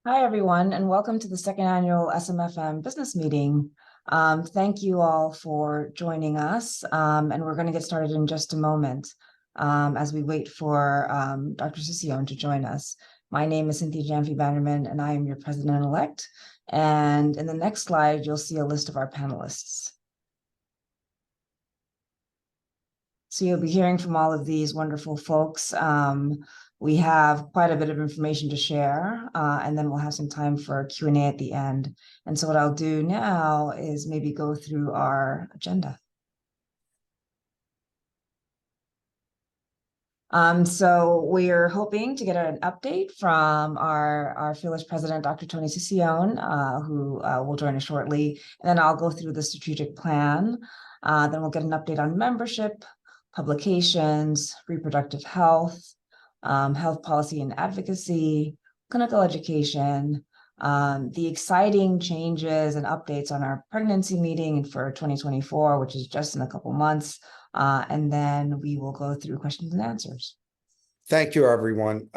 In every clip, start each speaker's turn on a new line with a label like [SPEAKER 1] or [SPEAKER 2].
[SPEAKER 1] Hi, everyone, and welcome to the second annual SMFM business meeting. Thank you all for joining us, and we're going to get started in just a moment as we wait for Dr. Sission to join us. My name is Cynthia Janfi-Bannerman, and I am your president-elect. And in the next slide, you'll see a list of our panelists. So you'll be hearing from all of these wonderful folks. We have quite a bit of information to share, and then we'll have some time for Q&A at the end. And so what I'll do now is maybe go through our agenda. So we're hoping to get an update from our fearless president, Dr. Tony Sission, who will join us shortly. And then I'll go through the strategic plan. Then we'll get an update on membership, publications, reproductive health, health policy and advocacy, clinical education, the exciting changes and updates on our pregnancy meeting for 2024, which is just in a couple months. And then we will go through questions and answers.
[SPEAKER 2] Thank you, everyone.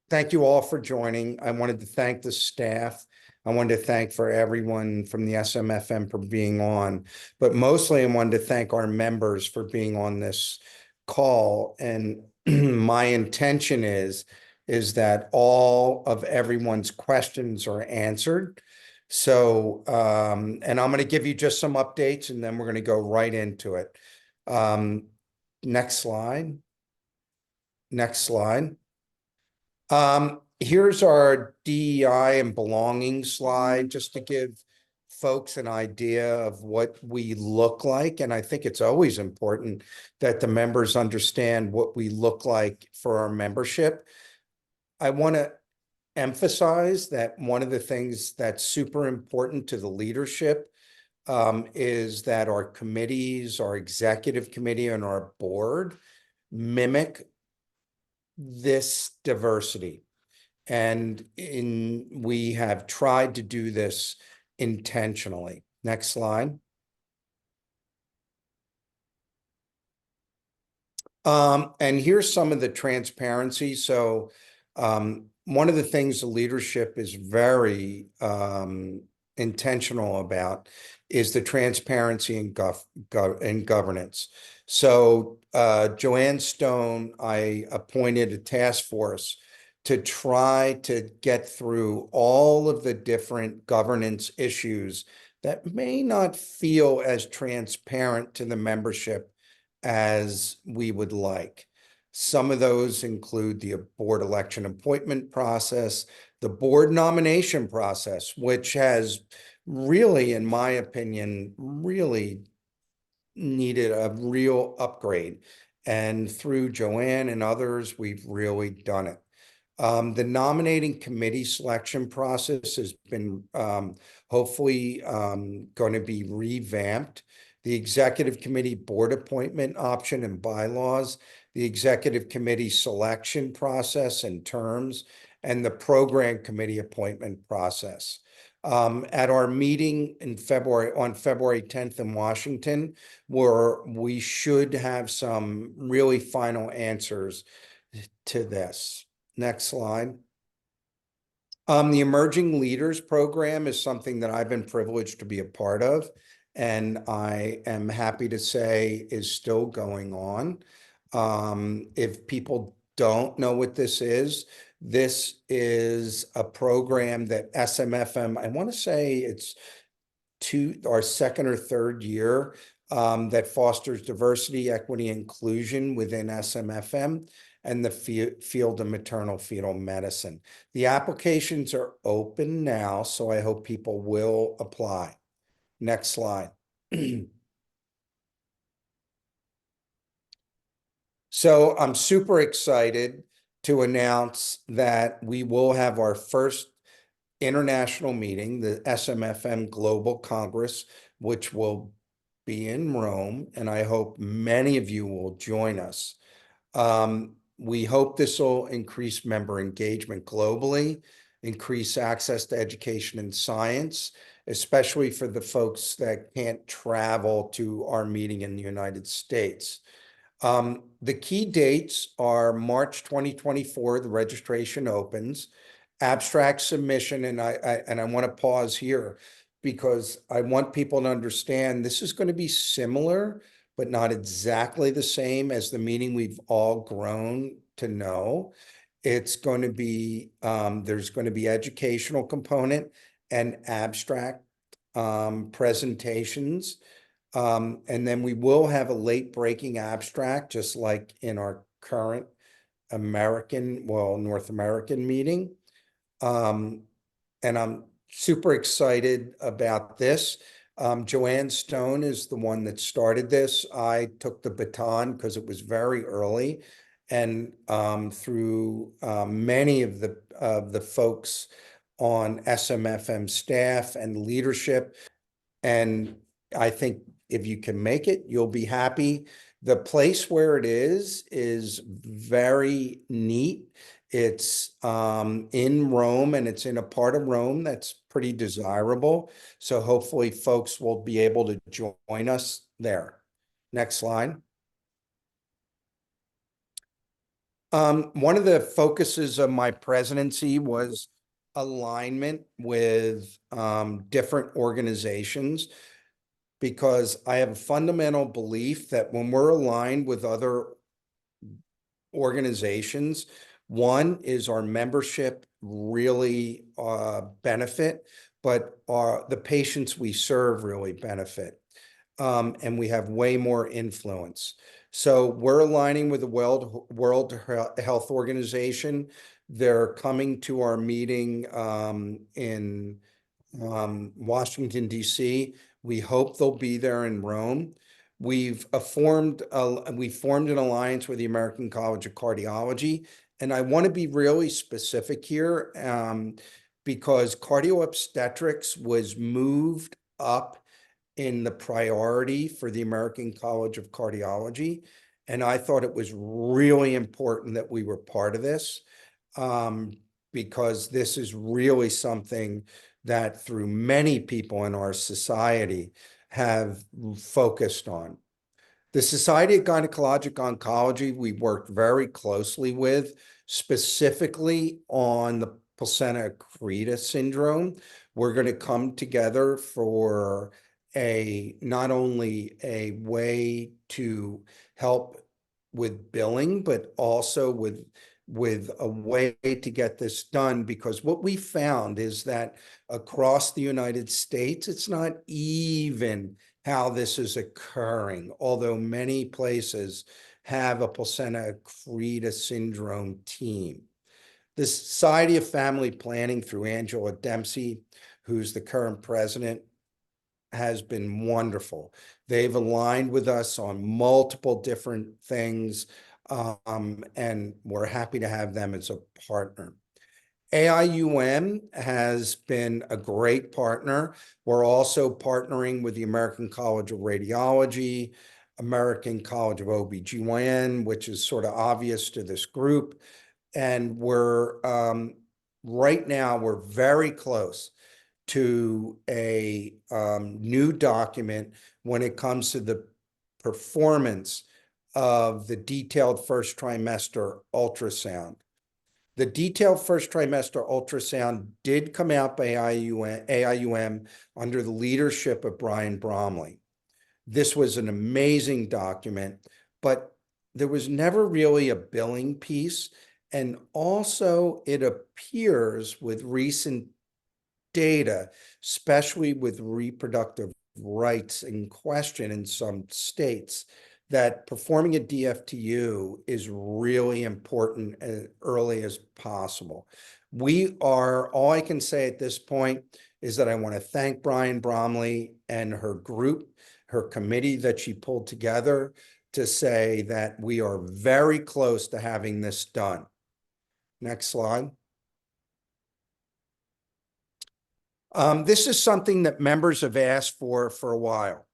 [SPEAKER 2] Thank you all for joining. I wanted to thank the staff. I wanted to thank for everyone from the SMFM for being on, but mostly I wanted to thank our members for being on this call. And my intention is that all of everyone's questions are answered. So, and I'm going to give you just some updates, and then we're going to go right into it. Next slide. Next slide. Here's our DEI and belonging slide, just to give folks an idea of what we look like. And I think it's always important that the members understand what we look like for our membership. I want to emphasize that one of the things that's super important to the leadership is that our committees, our executive committee, and our board mimic this diversity. And we have tried to do this intentionally. Next slide. And here's some of the transparency. So one of the things the leadership is very intentional about is the transparency in governance. So Joanne Stone, I appointed a task force to try to get through all of the different governance issues that may not feel as transparent to the membership as we would like. Some of those include the board election appointment process, the board nomination process, which has really, in my opinion, really needed a real upgrade. And through Joanne and others, we've really done it. The nominating committee selection process has been hopefully going to be revamped. The executive committee board appointment option and bylaws, the executive committee selection process and terms, and the program committee appointment process. At our meeting in on February 10th in Washington, where we should have some really final answers to this. Next slide. The Emerging Leaders Program is something that I've been privileged to be a part of, and I am happy to say is still going on. If people don't know what this is a program that SMFM, I want to say it's our second or third year, that fosters diversity, equity, inclusion within SMFM and the field of maternal-fetal medicine. The applications are open now, so I hope people will apply. Next slide. So I'm super excited to announce that we will have our first international meeting, the SMFM Global Congress, which will be in Rome, and I hope many of you will join us. We hope this will increase member engagement globally, increase access to education and science, especially for the folks that can't travel to our meeting in the United States. The key dates are March 2024, the registration opens, abstract submission, and I want to pause here because I want people to understand this is going to be similar, but not exactly the same as the meeting we've all grown to know. It's going to be, there's going to be educational component and abstract presentations. And then we will have a late breaking abstract, just like in our current North American meeting. And I'm super excited about this. Joanne Stone is the one that started this. I took the baton because it was very early, and through many of the folks on SMFM staff and leadership. And I think if you can make it, you'll be happy. The place where it is very neat. It's in Rome, and it's in a part of Rome that's pretty desirable. So hopefully folks will be able to join us there. Next slide. One of the focuses of my presidency was alignment with different organizations, because I have a fundamental belief that when we're aligned with other organizations, one is our membership really benefit, but the patients we serve really benefit. And we have way more influence. So we're aligning with the World Health Organization. They're coming to our meeting in Washington, D.C. We hope they'll be there in Rome. We formed an alliance with the American College of Cardiology, and I want to be really specific here, because cardio-obstetrics was moved up in the priority for the American College of Cardiology, and I thought it was really important that we were part of this, because this is really something that through many people in our society have focused on. The Society of Gynecologic Oncology, we worked very closely with, specifically on the placenta accreta syndrome. We're going to come together for not only a way to help with billing, but also with a way to get this done, because what we found is that across the United States, it's not even how this is occurring, although many places have a placenta accreta syndrome team. The Society of Family Planning through Angela Dempsey, who's the current president, has been wonderful. They've aligned with us on multiple different things, and we're happy to have them as a partner. AIUM has been a great partner. We're also partnering with the American College of Radiology, American College of OBGYN, which is sort of obvious to this group. And right now, we're very close to a new document when it comes to the performance of the detailed first trimester ultrasound. The detailed first trimester ultrasound did come out by AIUM under the leadership of Brian Bromley. This was an amazing document, but there was never really a billing piece. And also it appears with recent data, especially with reproductive rights in question in some states, that performing a DFTU is really important as early as possible. All I can say at this point is that I want to thank Brian Bromley and her group, her committee that she pulled together, to say that we are very close to having this done. Next slide. This is something that members have asked for a while,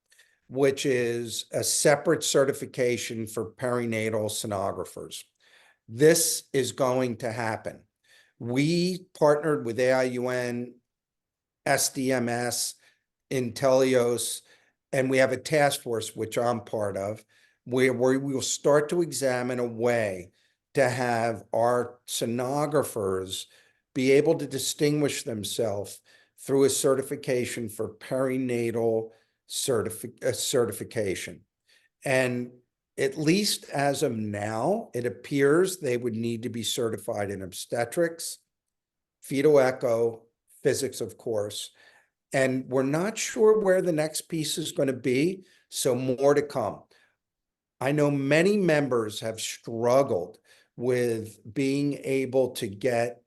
[SPEAKER 2] which is a separate certification for perinatal sonographers. This is going to happen. We partnered with AIUN, SDMS, Intelios, and we have a task force, which I'm part of, where we will start to examine a way to have our sonographers be able to distinguish themselves through a certification for perinatal certification. And at least as of now, it appears they would need to be certified in obstetrics, fetal echo, physics, of course. And we're not sure where the next piece is going to be, so more to come. I know many members have struggled with being able to get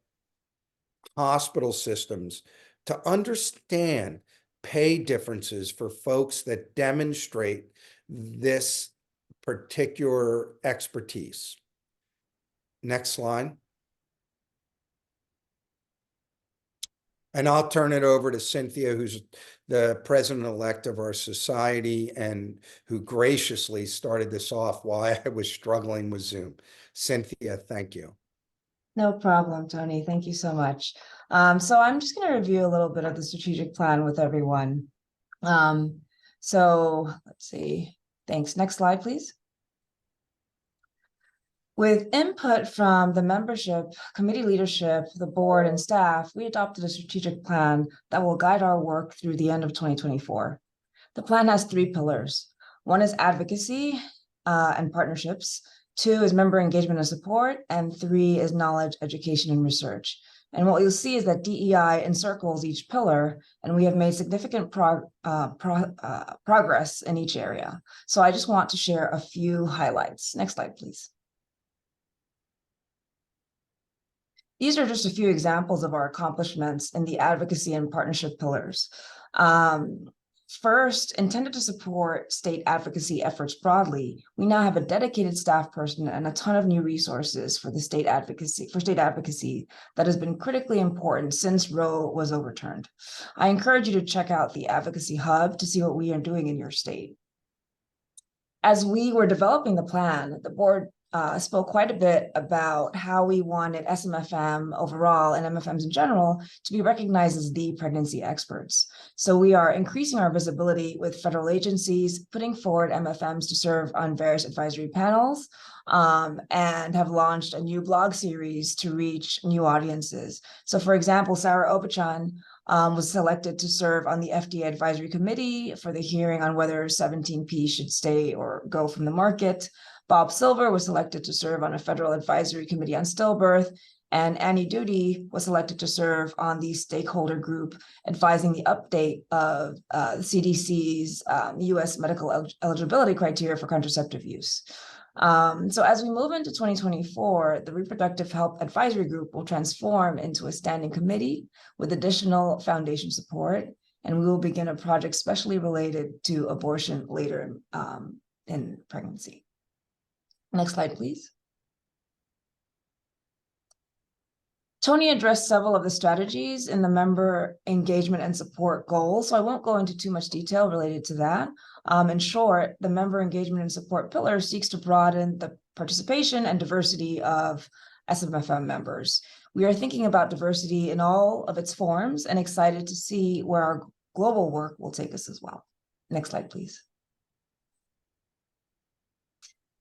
[SPEAKER 2] hospital systems to understand pay differences for folks that demonstrate this particular expertise. Next slide. And I'll turn it over to Cynthia, who's the president-elect of our society and who graciously started this off while I was struggling with Zoom. Cynthia, thank you.
[SPEAKER 1] No problem, Tony. Thank you so much. So I'm just going to review a little bit of the strategic plan with everyone. So let's see. Thanks. Next slide, please. With input from the membership, committee leadership, the board, and staff, we adopted a strategic plan that will guide our work through the end of 2024. The plan has 3 pillars. One is advocacy and partnerships. 2 is member engagement and support. And 3 is knowledge, education, and research. And what you'll see is that DEI encircles each pillar, and we have made significant progress in each area. So I just want to share a few highlights. Next slide, please. These are just a few examples of our accomplishments in the advocacy and partnership pillars. First, intended to support state advocacy efforts broadly, we now have a dedicated staff person and a ton of new resources for state advocacy that has been critically important since Roe was overturned. I encourage you to check out the Advocacy Hub to see what we are doing in your state. As we were developing the plan, the board spoke quite a bit about how we wanted SMFM overall and MFMs in general to be recognized as the pregnancy experts. So we are increasing our visibility with federal agencies, putting forward MFMs to serve on various advisory panels, and have launched a new blog series to reach new audiences. So for example, Sarah Obachan was selected to serve on the FDA advisory committee for the hearing on whether 17P should stay or go from the market. Bob Silver was selected to serve on a federal advisory committee on stillbirth, and Annie Doody was selected to serve on the stakeholder group advising the update of the CDC's U.S. medical eligibility criteria for contraceptive use. So as we move into 2024, the Reproductive Health Advisory Group will transform into a standing committee with additional foundation support, and we will begin a project specially related to abortion later in pregnancy. Next slide, please. Tony addressed several of the strategies in the member engagement and support goals, so I won't go into too much detail related to that. In short, the member engagement and support pillar seeks to broaden the participation and diversity of SMFM members. We are thinking about diversity in all of its forms and excited to see where our global work will take us as well. Next slide, please.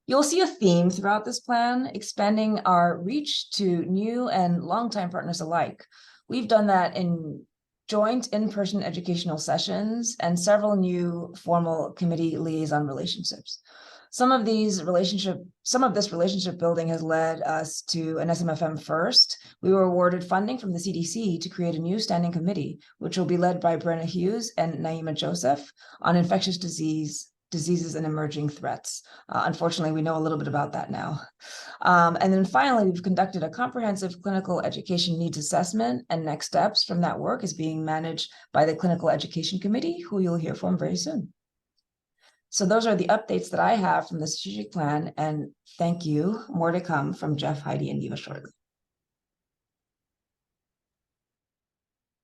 [SPEAKER 1] You'll see a theme throughout this plan, expanding our reach to new and longtime partners alike. We've done that in joint in-person educational sessions and several new formal committee liaison relationships. Some of this relationship building has led us to an SMFM first. We were awarded funding from the CDC to create a new standing committee, which will be led by Brenna Hughes and Naima Joseph on infectious diseases and emerging threats. Unfortunately, we know a little bit about that now. And then finally, we've conducted a comprehensive clinical education needs assessment, and next steps from that work is being managed by the Clinical Education Committee, who you'll hear from very soon. So those are the updates that I have from the strategic plan, and thank you. More to come from Jeff, Heidi, and Eva shortly.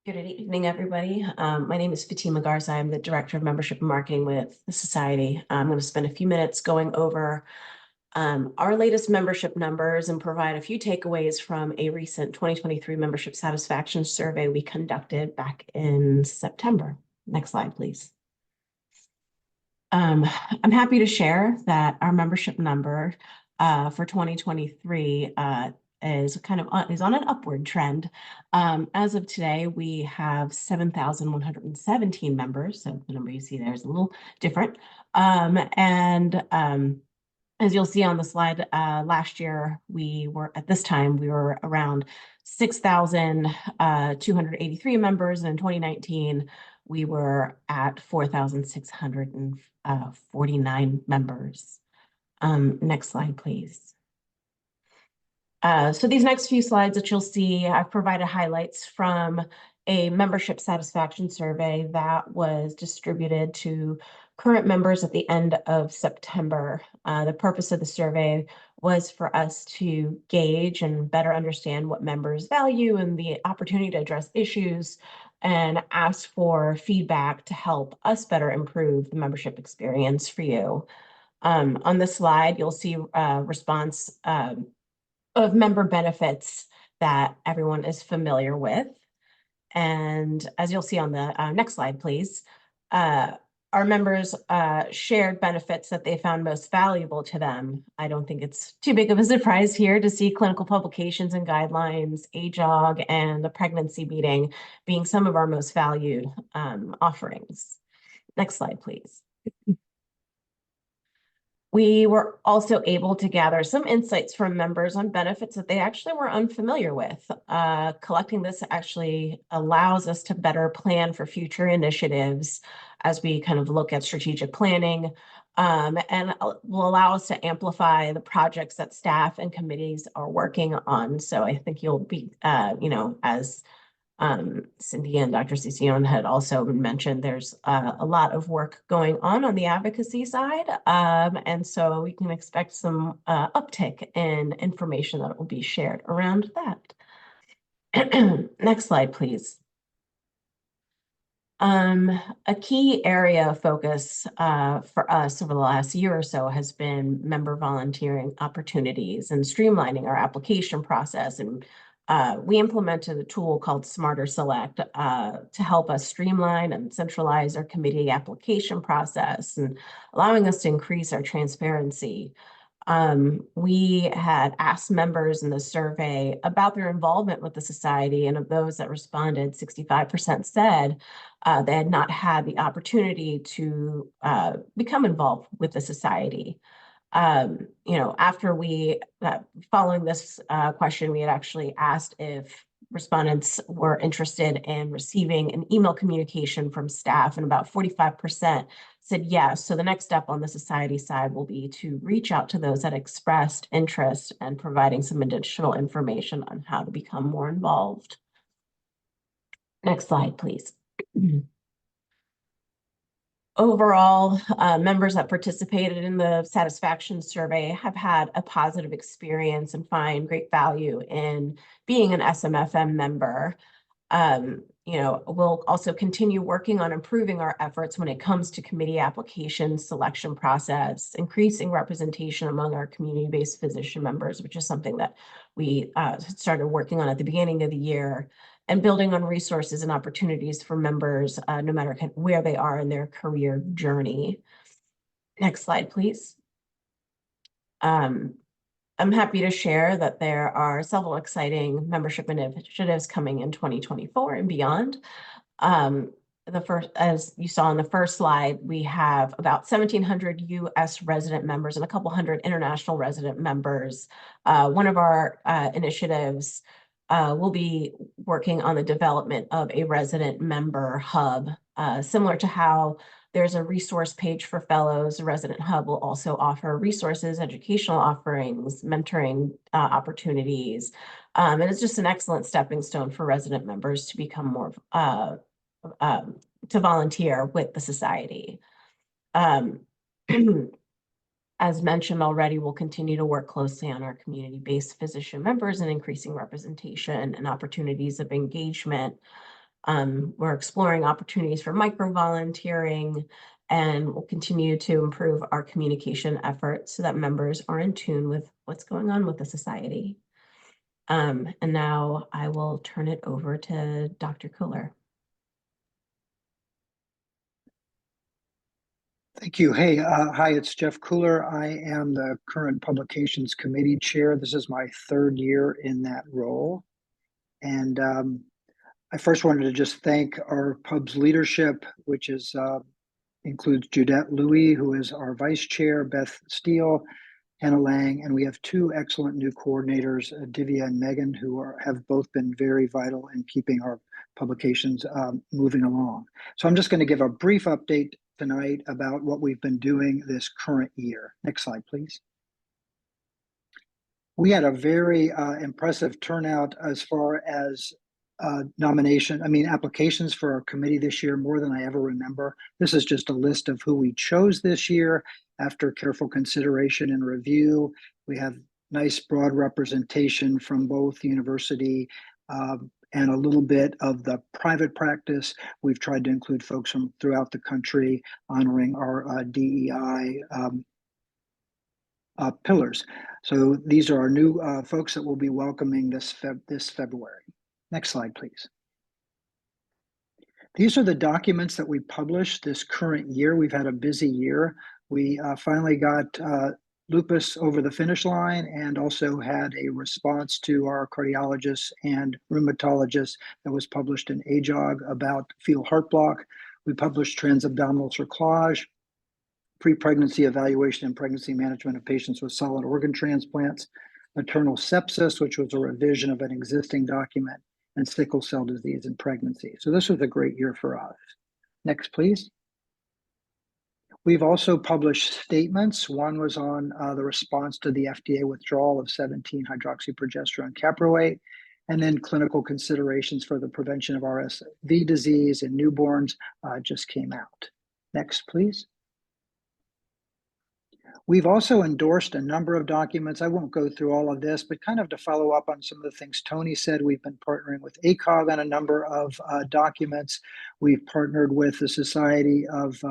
[SPEAKER 3] Good evening, everybody. My name is Fatima Garza. I'm the Director of Membership and Marketing with the Society. I'm going to spend a few minutes going over our latest membership numbers and provide a few takeaways from a recent 2023 membership satisfaction survey we conducted back in September. Next slide, please. I'm happy to share that our membership number for 2023 is on an upward trend. As of today, we have 7,117 members. So the number you see there is a little different. As you'll see on the slide, last year we were around 6,283 members, and in 2019 we were at 4,649 members. Next slide, please. So these next few slides that you'll see, I've provided highlights from a membership satisfaction survey that was distributed to current members at the end of September. The purpose of the survey was for us to gauge and better understand what members value and the opportunity to address issues, and ask for feedback to help us better improve the membership experience for you. On this slide, you'll see a response of member benefits that everyone is familiar with. And as you'll see on the next slide, please, our members shared benefits that they found most valuable to them. I don't think it's too big of a surprise here to see clinical publications and guidelines, AJOG, and the pregnancy meeting being some of our most valued offerings. Next slide, please. We were also able to gather some insights from members on benefits that they actually were unfamiliar with. Collecting this actually allows us to better plan for future initiatives as we kind of look at strategic planning, and will allow us to amplify the projects that staff and committees are working on. So I think you'll be, as Cindy and Dr. Cicione had also mentioned, there's a lot of work going on the advocacy side. And so we can expect some uptick in information that will be shared around that. Next slide, please. A key area of focus for us over the last year or so has been member volunteering opportunities and streamlining our application process. And we implemented a tool called Smarter Select to help us streamline and centralize our committee application process, and allowing us to increase our transparency. We had asked members in the survey about their involvement with the society, and of those that responded, 65% said they had not had the opportunity to become involved with the society. After following this question, we had actually asked if respondents were interested in receiving an email communication from staff, and about 45% said yes. So the next step on the society side will be to reach out to those that expressed interest and providing some additional information on how to become more involved. Next slide, please. Overall, members that participated in the satisfaction survey have had a positive experience and find great value in being an SMFM member. We'll also continue working on improving our efforts when it comes to committee application selection process, increasing representation among our community-based physician members, which is something that we started working on at the beginning of the year, and building on resources and opportunities for members, no matter where they are in their career journey. Next slide, please. I'm happy to share that there are several exciting membership initiatives coming in 2024 and beyond. As you saw on the first slide, we have about 1,700 U.S. resident members and a couple hundred international resident members. One of our initiatives will be working on the development of a resident member hub. Similar to how there's a resource page for fellows, the Resident Hub will also offer resources, educational offerings, mentoring opportunities. And it's just an excellent stepping stone for resident members to become more, to volunteer with the society. As mentioned already, we'll continue to work closely on our community-based physician members and increasing representation and opportunities of engagement. We're exploring opportunities for micro-volunteering, and we'll continue to improve our communication efforts so that members are in tune with what's going on with the society. And now I will turn it over to Dr. Kohler.
[SPEAKER 4] Thank you. Hey, hi, it's Jeff Cooler. I am the current Publications Committee Chair. This is my third year in that role. And I first wanted to just thank our pub's leadership, which is includes Judette Louis, who is our Vice Chair, Beth Steele, Hannah Lang, and we have two excellent new coordinators, Divya and Megan, who have both been very vital in keeping our publications moving along. So I'm just going to give a brief update tonight about what we've been doing this current year. Next slide, please. We had a very impressive turnout as far as applications for our committee this year, more than I ever remember. This is just a list of who we chose this year after careful consideration and review. We have nice broad representation from both university and a little bit of the private practice. We've tried to include folks from throughout the country, honoring our DEI pillars. So these are our new folks that we'll be welcoming this February. Next slide, please. These are the documents that we published this current year. We've had a busy year. We finally got lupus over the finish line and also had a response to our cardiologist and rheumatologist that was published in AJOG about fetal heart block. We published transabdominal cerclage, pre-pregnancy evaluation and pregnancy management of patients with solid organ transplants, maternal sepsis, which was a revision of an existing document, and sickle cell disease in pregnancy. So this was a great year for us. Next, please. We've also published statements. One was on the response to the FDA withdrawal of 17-hydroxyprogesterone caproate, and then clinical considerations for the prevention of RSV disease in newborns just came out. Next, please. We've also endorsed a number of documents. I won't go through all of this, but kind of to follow up on some of the things Tony said, we've been partnering with ACOG on a number of documents. We've partnered with the Society of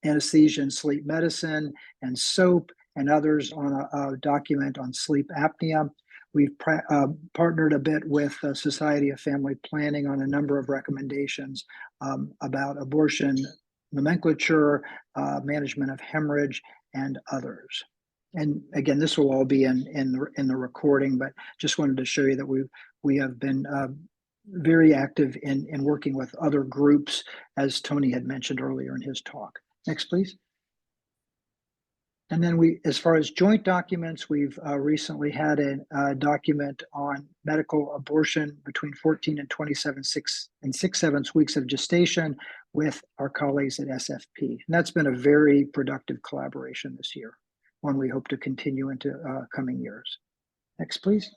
[SPEAKER 4] Anesthesia and Sleep Medicine and SOAP and others on a document on sleep apnea. We've partnered a bit with the Society of Family Planning on a number of recommendations about abortion nomenclature, management of hemorrhage, and others. And again, this will all be in the recording, but just wanted to show you that we have been very active in working with other groups, as Tony had mentioned earlier in his talk. Next, please. And then as far as joint documents, we've recently had a document on medical abortion between 14 and 27 and 6/7 weeks of gestation with our colleagues at SFP. And that's been a very productive collaboration this year, one we hope to continue into coming years. Next, please.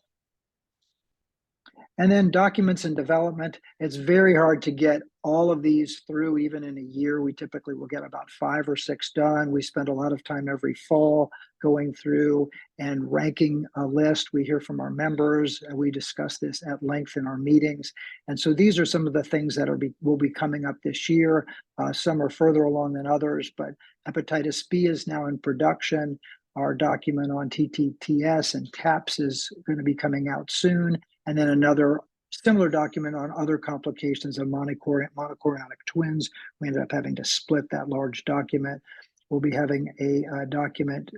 [SPEAKER 4] And then documents in development. It's very hard to get all of these through even in a year. We typically will get about 5 or 6 done. We spend a lot of time every fall going through and ranking a list. We hear from our members, and we discuss this at length in our meetings. And so these are some of the things that will be coming up this year. Some are further along than others, but hepatitis B is now in production. Our document on TTTS and TAPS is going to be coming out soon. And then another similar document on other complications of monochorionic twins. We ended up having to split that large document. We'll be having a document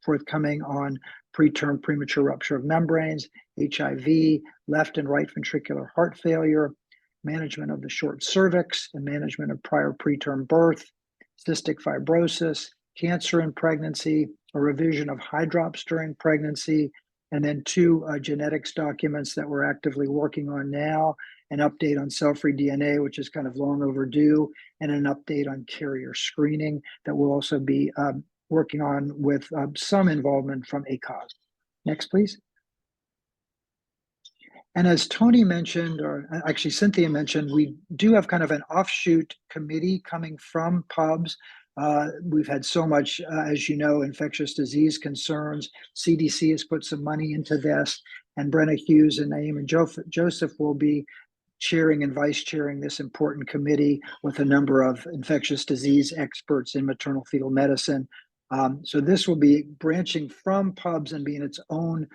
[SPEAKER 4] forthcoming on preterm premature rupture of membranes, HIV, left and right ventricular heart failure, management of the short cervix, and management of prior preterm birth, cystic fibrosis, cancer in pregnancy, a revision of high drops during pregnancy, and then 2 genetics documents that we're actively working on now, an update on cell-free DNA, which is kind of long overdue, and an update on carrier screening that we'll also be working on with some involvement from ACOG. Next, please. And as Tony mentioned, or actually Cynthia mentioned, we do have kind of an offshoot committee coming from pubs. We've had so much, as you know, infectious disease concerns. CDC has put some money into this, and Brenna Hughes and Naeem and Joseph will be chairing and vice chairing this important committee with a number of infectious disease experts in maternal fetal medicine. So this will be branching from pubs and being its own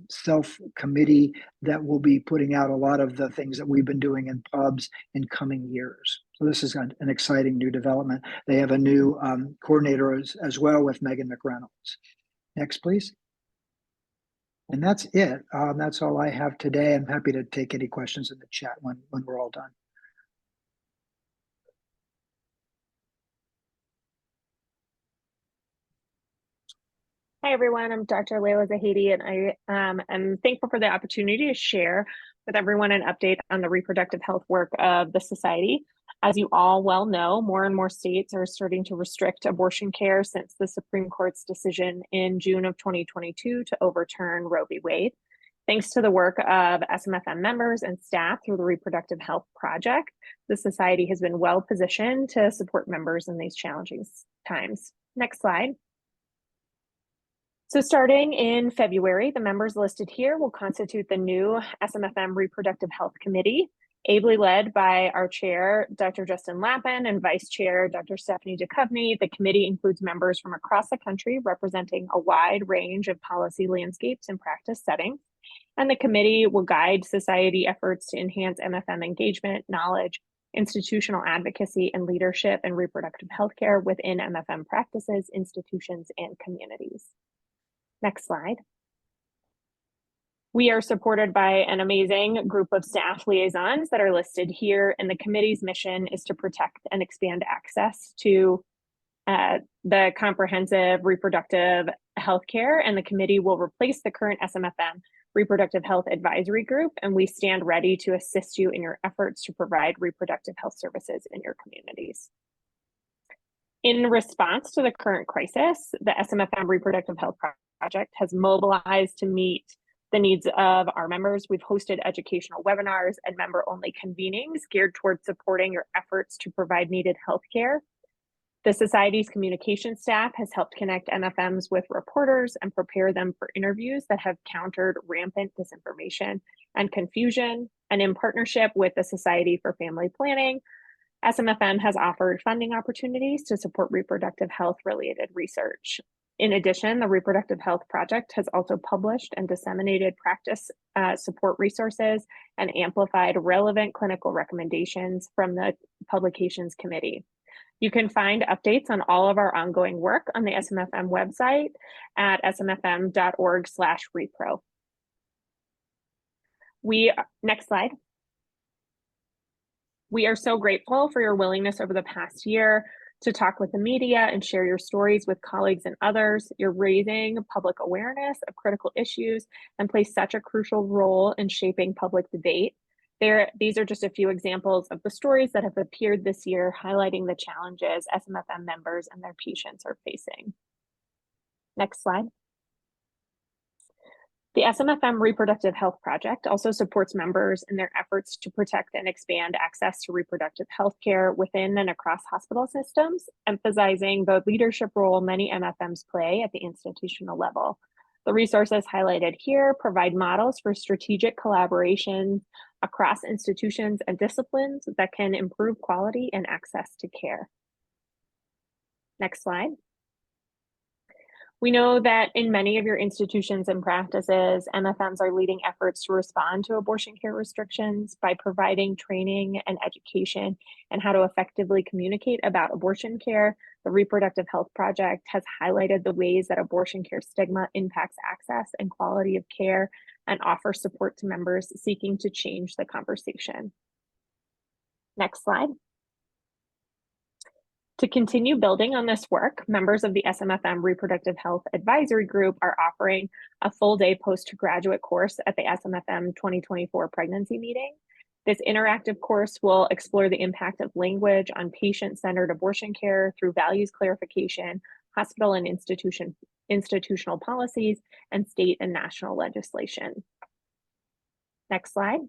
[SPEAKER 4] self-committee that will be putting out a lot of the things that we've been doing in pubs in coming years. So this is an exciting new development. They have a new coordinator as well with Megan McReynolds. Next, please. And that's it. That's all I have today. I'm happy to take any questions in the chat when we're all done.
[SPEAKER 5] Hi, everyone. I'm Dr. Layla Zahidi, and I am thankful for the opportunity to share with everyone an update on the reproductive health work of the Society. As you all well know, more and more states are starting to restrict abortion care since the Supreme Court's decision in June of 2022 to overturn Roe v. Wade. Thanks to the work of SMFM members and staff through the Reproductive Health Project, the Society has been well positioned to support members in these challenging times. Next slide. So starting in February, the members listed here will constitute the new SMFM Reproductive Health Committee, ably led by our chair, Dr. Justin Lappin, and vice chair, Dr. Stephanie Duchovny. The committee includes members from across the country representing a wide range of policy landscapes and practice settings. And the committee will guide society efforts to enhance MFM engagement, knowledge, institutional advocacy, and leadership in reproductive healthcare within MFM practices, institutions, and communities. Next slide. We are supported by an amazing group of staff liaisons that are listed here, and the committee's mission is to protect and expand access to the comprehensive reproductive health care, and the committee will replace the current SMFM Reproductive Health Advisory Group, and we stand ready to assist you in your efforts to provide reproductive health services in your communities. In response to the current crisis, the SMFM Reproductive Health Project has mobilized to meet the needs of our members. We've hosted educational webinars and member-only convenings geared towards supporting your efforts to provide needed healthcare. The Society's communication staff has helped connect MFMs with reporters and prepare them for interviews that have countered rampant disinformation and confusion. And in partnership with the Society for Family Planning, SMFM has offered funding opportunities to support reproductive health-related research. In addition, the Reproductive Health Project has also published and disseminated practice support resources and amplified relevant clinical recommendations from the Publications Committee. You can find updates on all of our ongoing work on the SMFM website at smfm.org/repro. Next slide. We are so grateful for your willingness over the past year to talk with the media and share your stories with colleagues and others. You're raising public awareness of critical issues and play such a crucial role in shaping public debate. These are just a few examples of the stories that have appeared this year, highlighting the challenges SMFM members and their patients are facing. Next slide. The SMFM Reproductive Health Project also supports members in their efforts to protect and expand access to reproductive health care within and across hospital systems, emphasizing the leadership role many MFMs play at the institutional level. The resources highlighted here provide models for strategic collaboration across institutions and disciplines that can improve quality and access to care. Next slide. We know that in many of your institutions and practices, MFMs are leading efforts to respond to abortion care restrictions by providing training and education and how to effectively communicate about abortion care. The Reproductive Health Project has highlighted the ways that abortion care stigma impacts access and quality of care and offers support to members seeking to change the conversation. Next slide. To continue building on this work, members of the SMFM Reproductive Health Advisory Group are offering a full-day postgraduate course at the SMFM 2024 pregnancy meeting. This interactive course will explore the impact of language on patient-centered abortion care through values clarification, hospital and institutional policies, and state and national legislation. Next slide.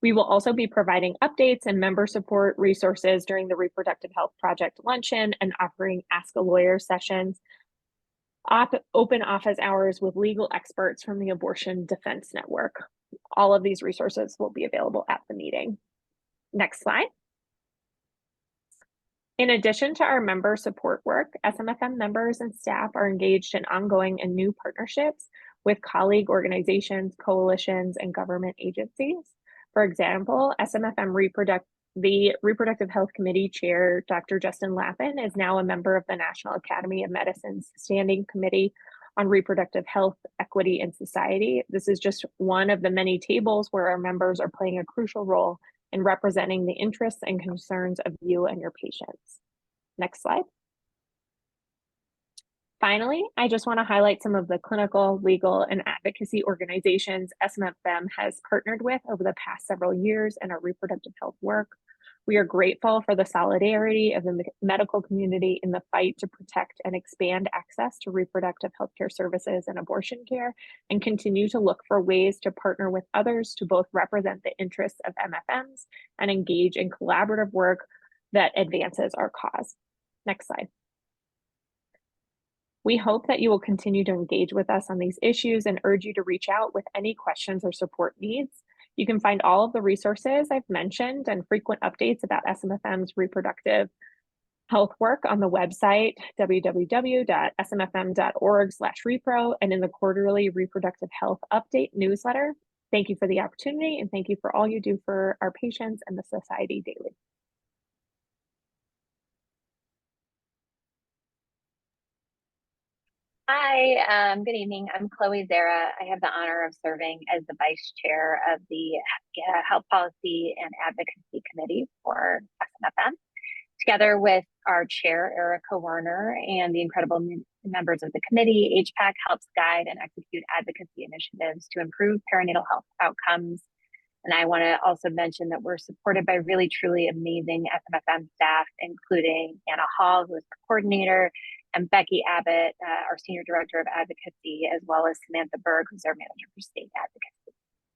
[SPEAKER 5] We will also be providing updates and member support resources during the Reproductive Health Project luncheon and offering Ask a Lawyer sessions, open office hours with legal experts from the Abortion Defense Network. All of these resources will be available at the meeting. Next slide. In addition to our member support work, SMFM members and staff are engaged in ongoing and new partnerships with colleague organizations, coalitions, and government agencies. For example, the Reproductive Health Committee Chair, Dr. Justin Lappin, is now a member of the National Academy of Medicine's Standing Committee on Reproductive Health, Equity, and Society. This is just one of the many tables where our members are playing a crucial role in representing the interests and concerns of you and your patients. Next slide. Finally, I just want to highlight some of the clinical, legal, and advocacy organizations SMFM has partnered with over the past several years in our reproductive health work. We are grateful for the solidarity of the medical community in the fight to protect and expand access to reproductive healthcare services and abortion care, and continue to look for ways to partner with others to both represent the interests of MFMs and engage in collaborative work that advances our cause. Next slide. We hope that you will continue to engage with us on these issues and urge you to reach out with any questions or support needs. You can find all of the resources I've mentioned and frequent updates about SMFM's reproductive health work on the website www.smfm.org/repro and in the quarterly reproductive health update newsletter. Thank you for the opportunity, and thank you for all you do for our patients and the society daily.
[SPEAKER 6] Hi, good evening. I'm Chloe Zara. I have the honor of serving as the Vice Chair of the Health Policy and Advocacy Committee for SMFM. Together with our Chair, Erica Werner, and the incredible members of the committee, HPAC helps guide and execute advocacy initiatives to improve perinatal health outcomes. And I want to also mention that we're supported by really, truly amazing SMFM staff, including Anna Hall, who is our coordinator, and Becky Abbott, our Senior Director of Advocacy, as well as Samantha Berg, who's our Manager for State Advocacy.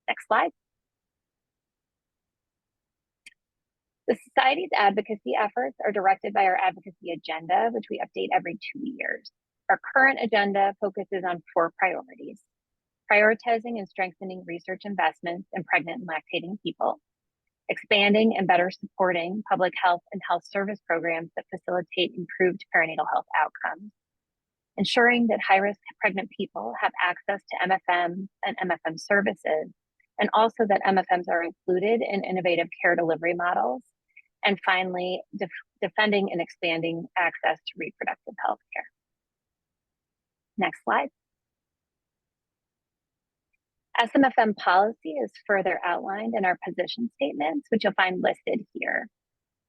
[SPEAKER 6] Next slide. The Society's advocacy efforts are directed by our advocacy agenda, which we update every 2 years. Our current agenda focuses on 4 priorities: prioritizing and strengthening research investments in pregnant and lactating people, expanding and better supporting public health and health service programs that facilitate improved perinatal health outcomes, ensuring that high-risk pregnant people have access to MFM and MFM services, and also that MFMs are included in innovative care delivery models, and finally, defending and expanding access to reproductive health care. Next slide. SMFM policy is further outlined in our position statements, which you'll find listed here.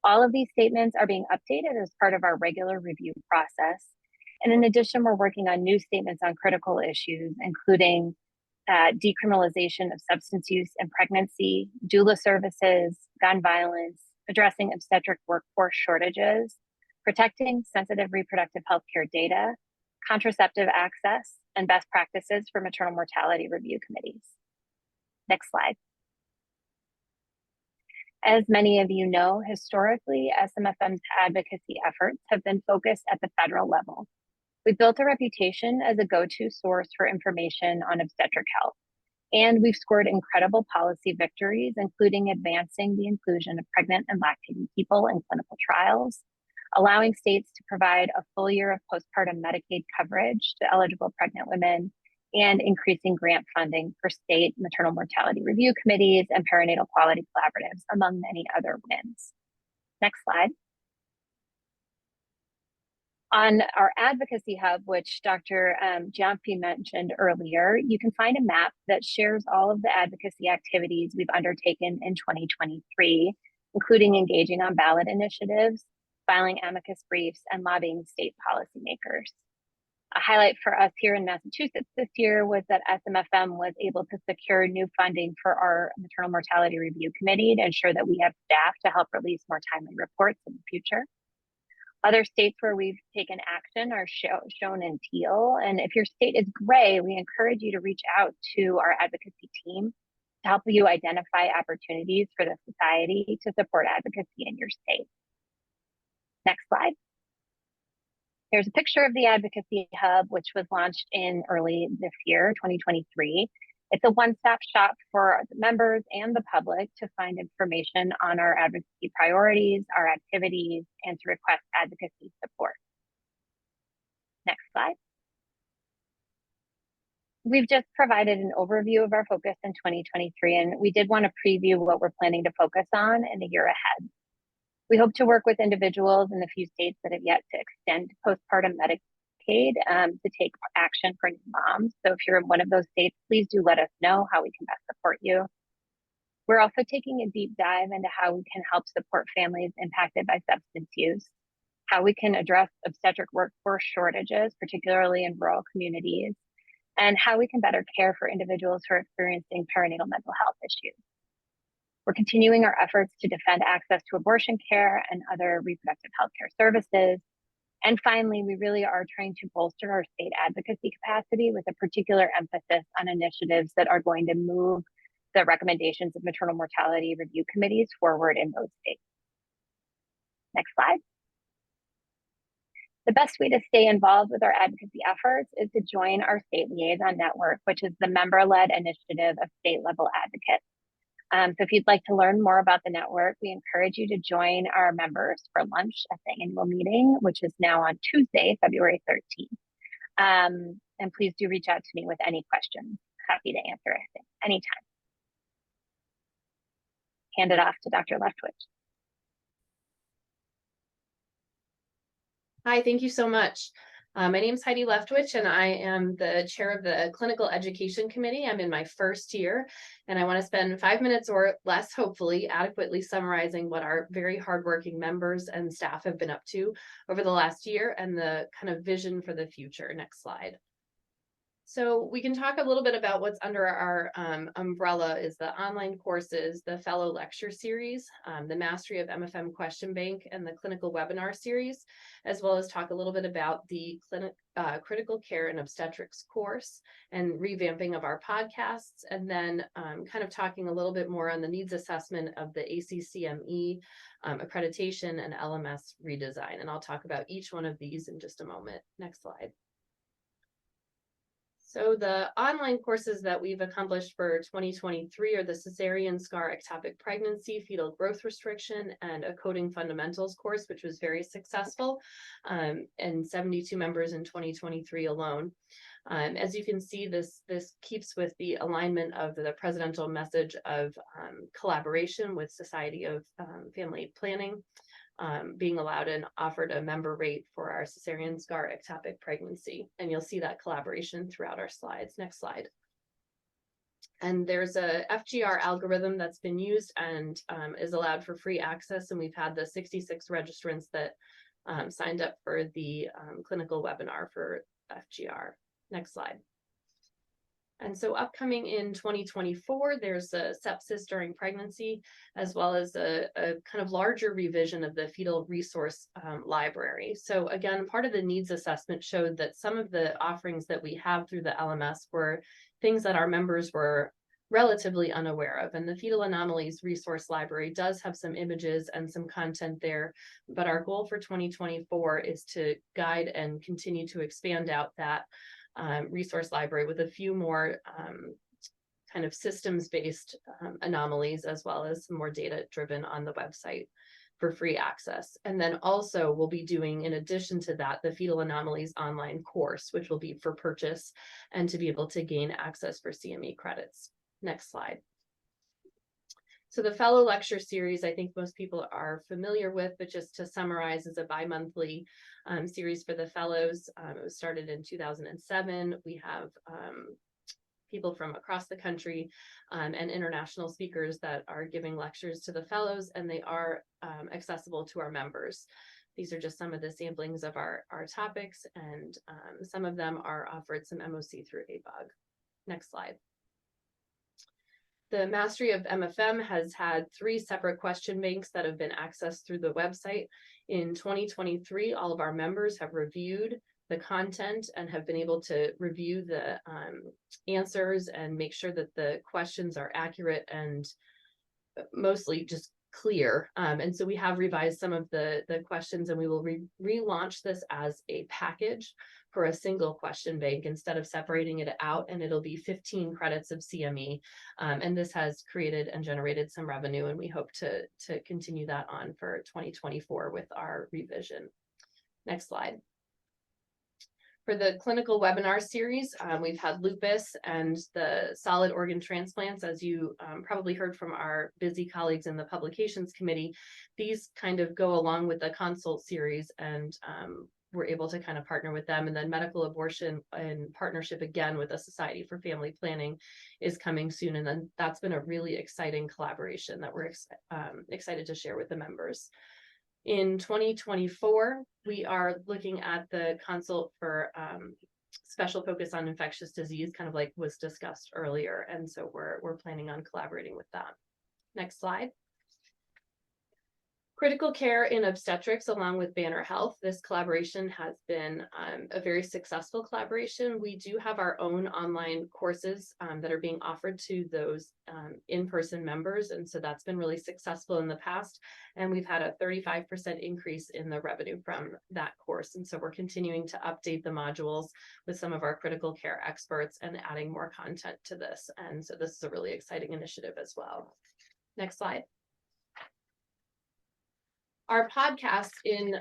[SPEAKER 6] All of these statements are being updated as part of our regular review process. And in addition, we're working on new statements on critical issues, including decriminalization of substance use in pregnancy, doula services, gun violence, addressing obstetric workforce shortages, protecting sensitive reproductive health care data, contraceptive access, and best practices for maternal mortality review committees. Next slide. As many of you know, historically, SMFM's advocacy efforts have been focused at the federal level. We've built a reputation as a go-to source for information on obstetric health, and we've scored incredible policy victories, including advancing the inclusion of pregnant and lactating people in clinical trials, allowing states to provide a full year of postpartum Medicaid coverage to eligible pregnant women, and increasing grant funding for state maternal mortality review committees and perinatal quality collaboratives, among many other wins. Next slide. On our advocacy hub, which Dr. Giampi mentioned earlier, you can find a map that shares all of the advocacy activities we've undertaken in 2023, including engaging on ballot initiatives, filing amicus briefs, and lobbying state policymakers. A highlight for us here in Massachusetts this year was that SMFM was able to secure new funding for our Maternal Mortality Review Committee to ensure that we have staff to help release more timely reports in the future. Other states where we've taken action are shown in teal, and if your state is gray, we encourage you to reach out to our advocacy team to help you identify opportunities for the society to support advocacy in your state. Next slide. Here's a picture of the Advocacy Hub, which was launched in early this year, 2023. It's a one-stop shop for the members and the public to find information on our advocacy priorities, our activities, and to request advocacy support. Next slide. We've just provided an overview of our focus in 2023, and we did want to preview what we're planning to focus on in the year ahead. We hope to work with individuals in the few states that have yet to extend postpartum Medicaid to take action for new moms. So if you're in one of those states, please do let us know how we can best support you. We're also taking a deep dive into how we can help support families impacted by substance use, how we can address obstetric workforce shortages, particularly in rural communities, and how we can better care for individuals who are experiencing perinatal mental health issues. We're continuing our efforts to defend access to abortion care and other reproductive health care services. And finally, we really are trying to bolster our state advocacy capacity with a particular emphasis on initiatives that are going to move the recommendations of maternal mortality review committees forward in those states. Next slide. The best way to stay involved with our advocacy efforts is to join our State Liaison Network, which is the member-led initiative of state-level advocates. So if you'd like to learn more about the network, we encourage you to join our members for lunch at the annual meeting, which is now on Tuesday, February 13th. And please do reach out to me with any questions. Happy to answer anything, anytime. Hand it off to Dr. Leftwich.
[SPEAKER 7] Hi, thank you so much. My name is Heidi Leftwich, and I am the chair of the Clinical Education Committee. I'm in my first year, and I want to spend 5 minutes or less, hopefully, adequately summarizing what our very hardworking members and staff have been up to over the last year and the kind of vision for the future. Next slide. So we can talk a little bit about what's under our umbrella is the online courses, the fellow lecture series, the Mastery of MFM Question Bank, and the clinical webinar series, as well as talk a little bit about the critical care and obstetrics course and revamping of our podcasts, and then kind of talking a little bit more on the needs assessment of the ACCME accreditation and LMS redesign. And I'll talk about each one of these in just a moment. Next slide. So the online courses that we've accomplished for 2023 are the cesarean scar ectopic pregnancy, fetal growth restriction, and a coding fundamentals course, which was very successful, and 72 members in 2023 alone. As you can see, this keeps with the alignment of the presidential message of collaboration with Society of Family Planning, being allowed and offered a member rate for our cesarean scar ectopic pregnancy. And you'll see that collaboration throughout our slides. Next slide. And there's a FGR algorithm that's been used and is allowed for free access. And we've had the 66 registrants that signed up for the clinical webinar for FGR. Next slide. And so upcoming in 2024, there's a sepsis during pregnancy, as well as a kind of larger revision of the fetal resource library. So again, part of the needs assessment showed that some of the offerings that we have through the LMS were things that our members were relatively unaware of. And the fetal anomalies resource library does have some images and some content there, but our goal for 2024 is to guide and continue to expand out that resource library with a few more kind of systems-based anomalies, as well as some more data driven on the website for free access. And then also we'll be doing, in addition to that, the fetal anomalies online course, which will be for purchase and to be able to gain access for CME credits. Next slide. So the fellow lecture series, I think most people are familiar with, but just to summarize, is a bi-monthly series for the fellows. It was started in 2007. We have people from across the country and international speakers that are giving lectures to the fellows, and they are accessible to our members. These are just some of the samplings of our topics, and some of them are offered some MOC through ABOG. Next slide. The Mastery of MFM has had 3 separate question banks that have been accessed through the website. In 2023, all of our members have reviewed the content and have been able to review the answers and make sure that the questions are accurate and mostly just clear. And so we have revised some of the questions, and we will relaunch this as a package for a single question bank instead of separating it out, and it'll be 15 credits of CME. And this has created and generated some revenue, and we hope to continue that on for 2024 with our revision. Next slide. For the clinical webinar series, we've had lupus and the solid organ transplants. As you probably heard from our busy colleagues in the publications committee, these kind of go along with the consult series, and we're able to kind of partner with them. And then medical abortion in partnership again with the Society for Family Planning is coming soon. And then that's been a really exciting collaboration that we're excited to share with the members. In 2024, we are looking at the consult for special focus on infectious disease, kind of like was discussed earlier. And so we're planning on collaborating with that. Next slide. Critical care in obstetrics, along with Banner Health. This collaboration has been a very successful collaboration. We do have our own online courses that are being offered to those in-person members. And so that's been really successful in the past. And we've had a 35% increase in the revenue from that course. And so we're continuing to update the modules with some of our critical care experts and adding more content to this. And so this is a really exciting initiative as well. Next slide. Our podcast, in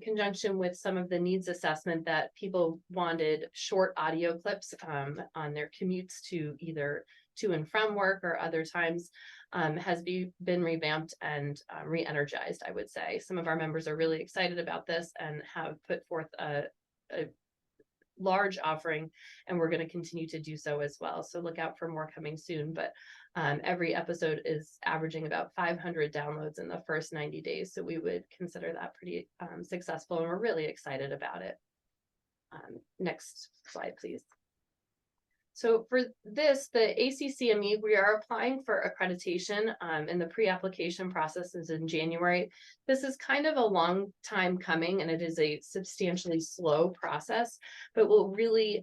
[SPEAKER 7] conjunction with some of the needs assessment that people wanted short audio clips on their commutes to either to and from work or other times, has been revamped and re-energized, I would say. Some of our members are really excited about this and have put forth a large offering, and we're going to continue to do so as well. So look out for more coming soon. But every episode is averaging about 500 downloads in the first 90 days. So we would consider that pretty successful, and we're really excited about it. Next slide, please. So for this, the ACCME, we are applying for accreditation, and the pre-application process is in January. This is kind of a long time coming, and it is a substantially slow process, but will really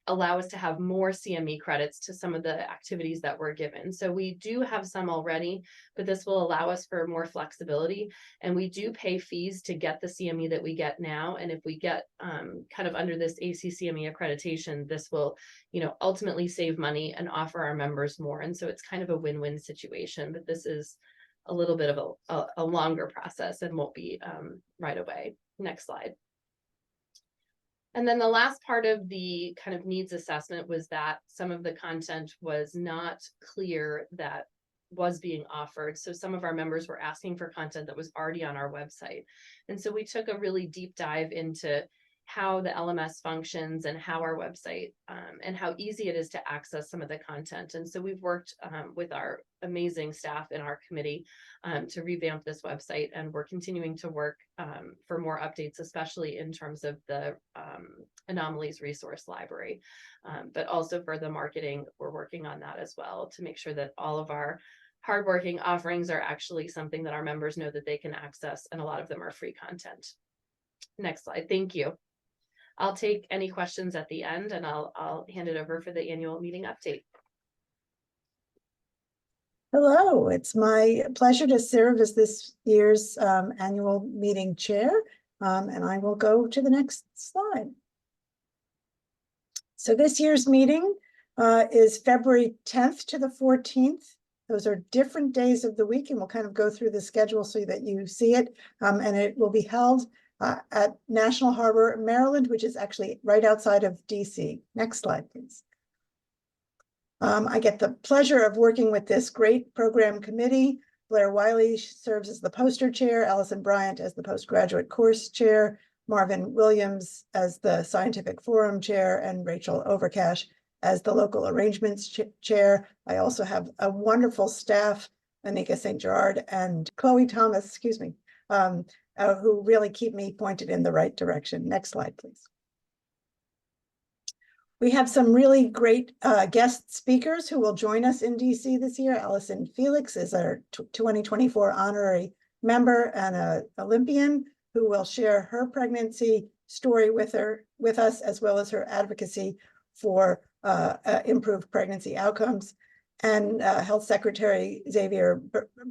[SPEAKER 7] allow us to have more CME credits to some of the activities that we're given. So we do have some already, but this will allow us for more flexibility, and we do pay fees to get the CME that we get now. And if we get kind of under this ACCME accreditation, this will, ultimately save money and offer our members more. And so it's kind of a win-win situation, but this is a little bit of a longer process and won't be right away. Next slide. And then the last part of the kind of needs assessment was that some of the content was not clear that was being offered. So some of our members were asking for content that was already on our website. And so we took a really deep dive into how the LMS functions and how our website and how easy it is to access some of the content. And so we've worked with our amazing staff in our committee to revamp this website, and we're continuing to work for more updates, especially in terms of the anomalies resource library, but also for the marketing. We're working on that as well to make sure that all of our hardworking offerings are actually something that our members know that they can access, and a lot of them are free content. Next slide. Thank you. I'll take any questions at the end, and I'll hand it over for the annual meeting update.
[SPEAKER 8] Hello, it's my pleasure to serve as this year's annual meeting chair, and I will go to the next slide. So this year's meeting is February 10th to the 14th. Those are different days of the week, and we'll kind of go through the schedule so that you see it, and it will be held at National Harbor, Maryland, which is actually right outside of DC. Next slide, please. I get the pleasure of working with this great program committee. Blair Wiley serves as the poster chair, Allison Bryant as the postgraduate course chair, Marvin Williams as the scientific forum chair, and Rachel Overcash as the local arrangements chair. I also have a wonderful staff, Anika St. Gerard and Chloe Thomas, who really keep me pointed in the right direction. Next slide, please. We have some really great guest speakers who will join us in DC this year. Allison Felix is our 2024 honorary member and an Olympian who will share her pregnancy story with us, as well as her advocacy for improved pregnancy outcomes. And Health Secretary Xavier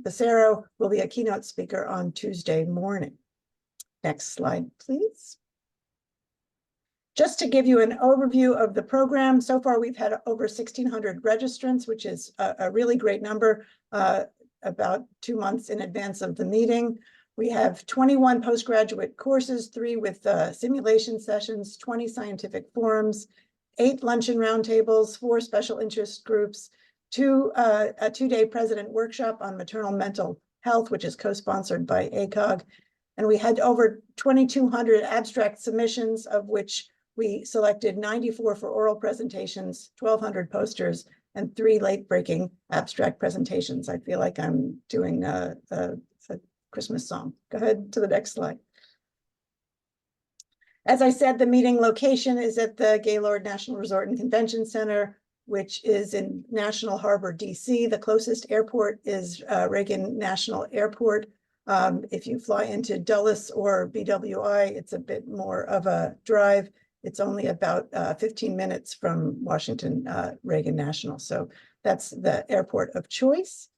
[SPEAKER 8] Becerra will be a keynote speaker on Tuesday morning. Next slide, please. Just to give you an overview of the program, so far we've had over 1,600 registrants, which is a really great number, about 2 months in advance of the meeting. We have 21 postgraduate courses, 3 with simulation sessions, 20 scientific forums, 8 luncheon roundtables, 4 special interest groups, a 2-day president workshop on maternal mental health, which is co-sponsored by ACOG. And we had over 2,200 abstract submissions, of which we selected 94 for oral presentations, 1,200 posters, and 3 late-breaking abstract presentations. I feel like I'm doing a Christmas song. Go ahead to the next slide. As I said, the meeting location is at the Gaylord National Resort and Convention Center, which is in National Harbor, DC. The closest airport is Reagan National Airport. If you fly into Dulles or BWI, it's a bit more of a drive. It's only about 15 minutes from Washington Reagan National. So that's the airport of choice.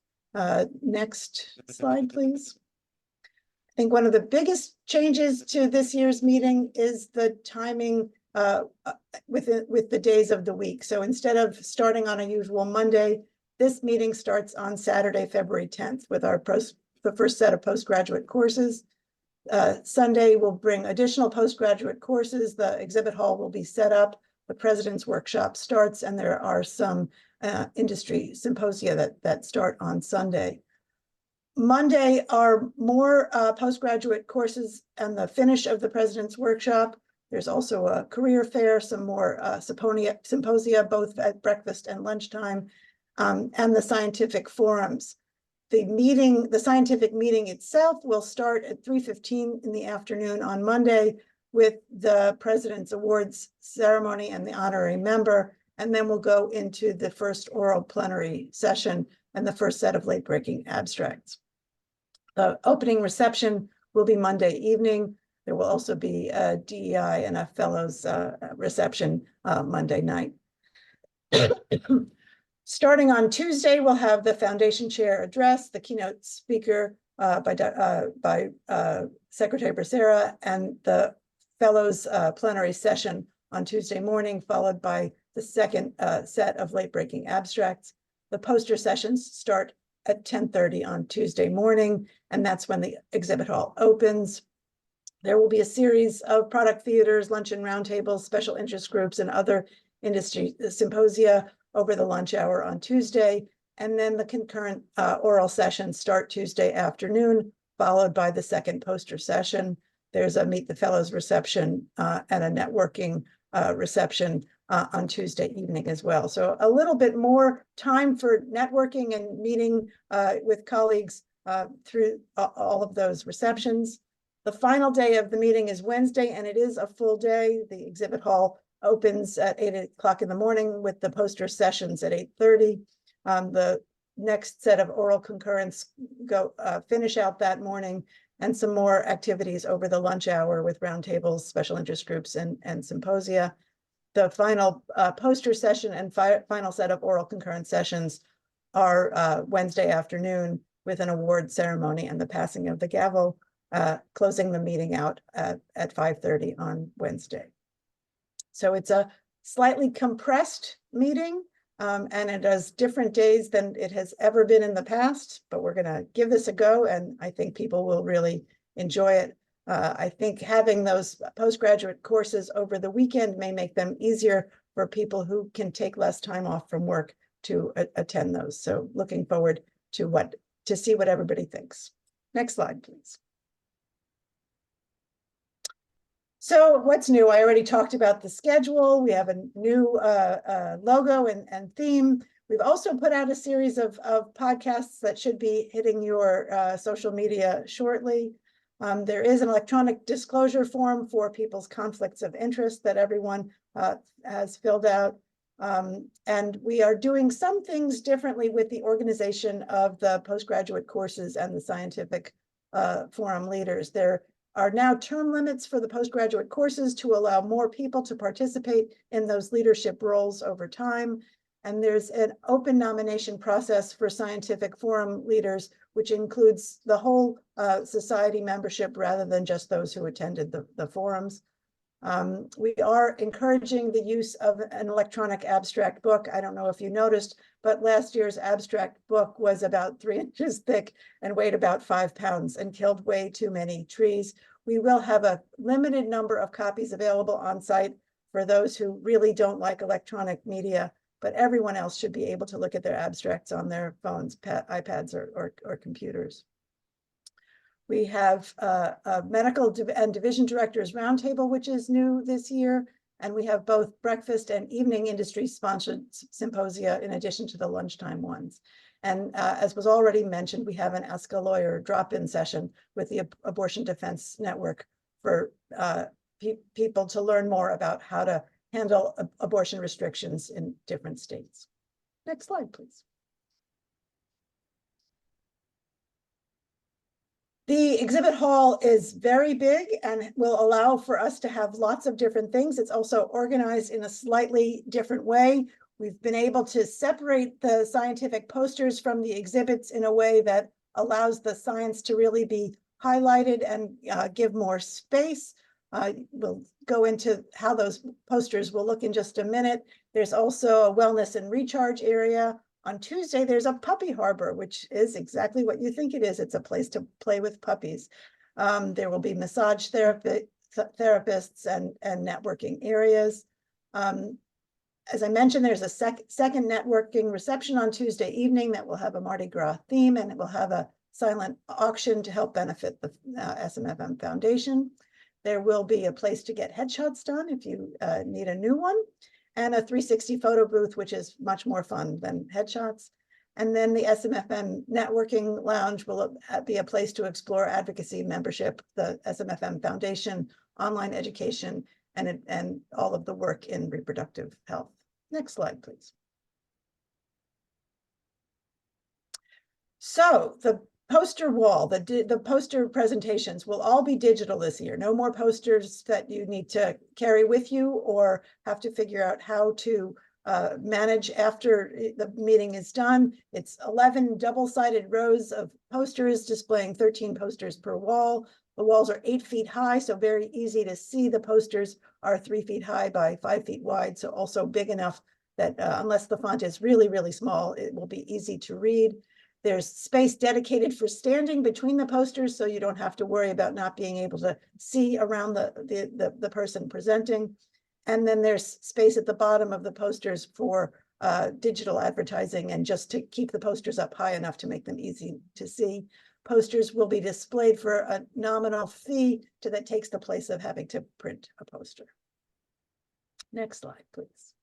[SPEAKER 8] Next slide, please. I think one of the biggest changes to this year's meeting is the timing with the days of the week. So instead of starting on a usual Monday, this meeting starts on Saturday, February 10th with the first set of postgraduate courses. Sunday will bring additional postgraduate courses. The exhibit hall will be set up. The President's Workshop starts, and there are some industry symposia that start on Sunday. Monday are more postgraduate courses and the finish of the President's Workshop. There's also a career fair, some more symposia, both at breakfast and lunchtime, and the scientific forums. The scientific meeting itself will start at 3:15 in the afternoon on Monday with the President's Awards ceremony and the honorary member, and then we'll go into the first oral plenary session and the first set of late-breaking abstracts. The opening reception will be Monday evening. There will also be a DEI and a fellows reception Monday night. Starting on Tuesday, we'll have the foundation chair address, the keynote speaker by Secretary Becerra, and the fellows plenary session on Tuesday morning, followed by the second set of late-breaking abstracts. The poster sessions start at 10:30 on Tuesday morning, and that's when the exhibit hall opens. There will be a series of product theaters, luncheon roundtables, special interest groups, and other industry symposia over the lunch hour on Tuesday, and then the concurrent oral sessions start Tuesday afternoon, followed by the second poster session. There's a Meet the Fellows reception and a networking reception on Tuesday evening as well. So a little bit more time for networking and meeting with colleagues through all of those receptions. The final day of the meeting is Wednesday, and it is a full day. The exhibit hall opens at 8 o'clock in the morning with the poster sessions at 8:30. The next set of oral concurrence finish out that morning, and some more activities over the lunch hour with roundtables, special interest groups, and symposia. The final poster session and final set of oral concurrence sessions are Wednesday afternoon with an award ceremony and the passing of the gavel, closing the meeting out at 5:30 on Wednesday. So it's a slightly compressed meeting, and it has different days than it has ever been in the past, but we're going to give this a go, and I think people will really enjoy it. I think having those postgraduate courses over the weekend may make them easier for people who can take less time off from work to attend those. So looking forward to see what everybody thinks. Next slide, please. So what's new? I already talked about the schedule. We have a new logo and theme. We've also put out a series of podcasts that should be hitting your social media shortly. There is an electronic disclosure form for people's conflicts of interest that everyone has filled out. And we are doing some things differently with the organization of the postgraduate courses and the scientific forum leaders. There are now term limits for the postgraduate courses to allow more people to participate in those leadership roles over time. And there's an open nomination process for scientific forum leaders, which includes the whole society membership rather than just those who attended the forums. We are encouraging the use of an electronic abstract book. I don't know if you noticed, but last year's abstract book was about 3 inches thick and weighed about 5 pounds and killed way too many trees. We will have a limited number of copies available on site for those who really don't like electronic media, but everyone else should be able to look at their abstracts on their phones, iPads, or computers. We have a medical and division directors roundtable, which is new this year. And we have both breakfast and evening industry sponsored symposia in addition to the lunchtime ones. And as was already mentioned, we have an Ask a Lawyer drop-in session with the Abortion Defense Network for people to learn more about how to handle abortion restrictions in different states. Next slide, please. The exhibit hall is very big and will allow for us to have lots of different things. It's also organized in a slightly different way. We've been able to separate the scientific posters from the exhibits in a way that allows the science to really be highlighted and give more space. We'll go into how those posters will look in just a minute. There's also a wellness and recharge area. On Tuesday, there's a puppy harbor, which is exactly what you think it is. It's a place to play with puppies. There will be massage therapists and networking areas. As I mentioned, there's a second networking reception on Tuesday evening that will have a Mardi Gras theme, and it will have a silent auction to help benefit the SMFM Foundation. There will be a place to get headshots done if you need a new one, and a 360 photo booth, which is much more fun than headshots. And then the SMFM Networking Lounge will be a place to explore advocacy, membership, the SMFM Foundation, online education, and all of the work in reproductive health. Next slide, please. So the poster wall, the poster presentations will all be digital this year. No more posters that you need to carry with you or have to figure out how to manage after the meeting is done. It's 11 double-sided rows of posters displaying 13 posters per wall. The walls are 8 feet high, so very easy to see. The posters are 3 feet high by 5 feet wide, so also big enough that unless the font is really, really small, it will be easy to read. There's space dedicated for standing between the posters, so you don't have to worry about not being able to see around the person presenting. And then there's space at the bottom of the posters for digital advertising and just to keep the posters up high enough to make them easy to see. Posters will be displayed for a nominal fee that takes the place of having to print a poster. Next slide, please.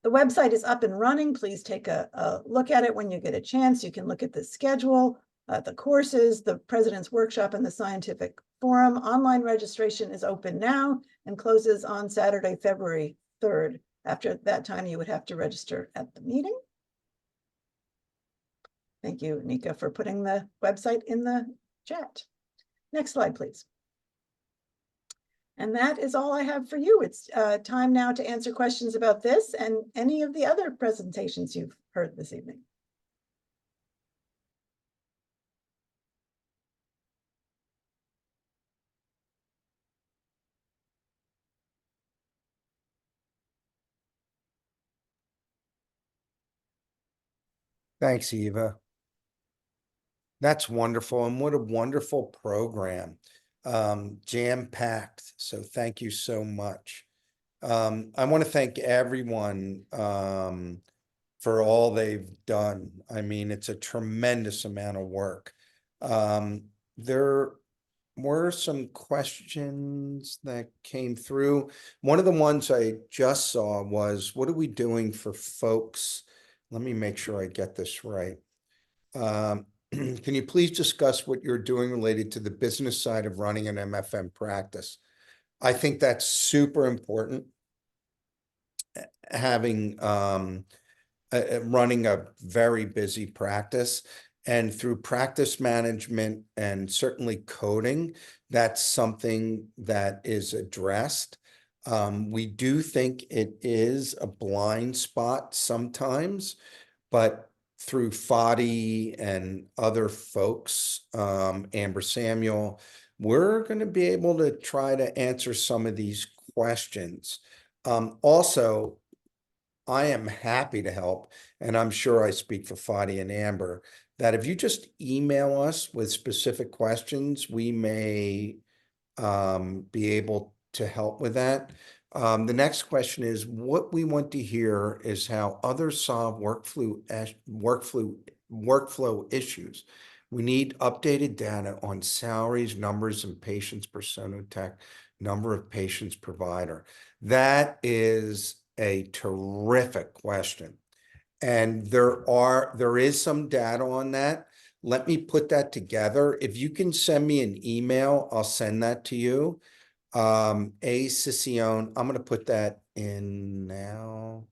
[SPEAKER 8] The website is up and running. Please take a look at it when you get a chance. You can look at the schedule, the courses, the President's Workshop, and the Scientific Forum. Online registration is open now and closes on Saturday, February 3rd. After that time, you would have to register at the meeting. Thank you, Nika, for putting the website in the chat. Next slide, please. And that is all I have for you. It's time now to answer questions about this and any of the other presentations you've heard this evening.
[SPEAKER 2] Thanks, Eva. That's wonderful. And what a wonderful program. Jam-packed. So thank you so much. I want to thank everyone for all they've done. I mean, it's a tremendous amount of work. There were some questions that came through. One of the ones I just saw was, what are we doing for folks? Let me make sure I get this right. Can you please discuss what you're doing related to the business side of running an MFM practice? I think that's super important. Having running a very busy practice, and through practice management and certainly coding, that's something that is addressed. We do think it is a blind spot sometimes, but through Fadi and other folks, Amber Samuel, we're going to be able to try to answer some of these questions. Also, I am happy to help, and I'm sure I speak for Fadi and Amber, that if you just email us with specific questions, we may be able to help with that. The next question is, what we want to hear is how others solve workflow issues. We need updated data on salaries, numbers, and patients per sonotech, number of patients provider. That is a terrific question. And there is some data on that. Let me put that together. If you can send me an email, I'll send that to you. A Sicione, I'm going to put that in now.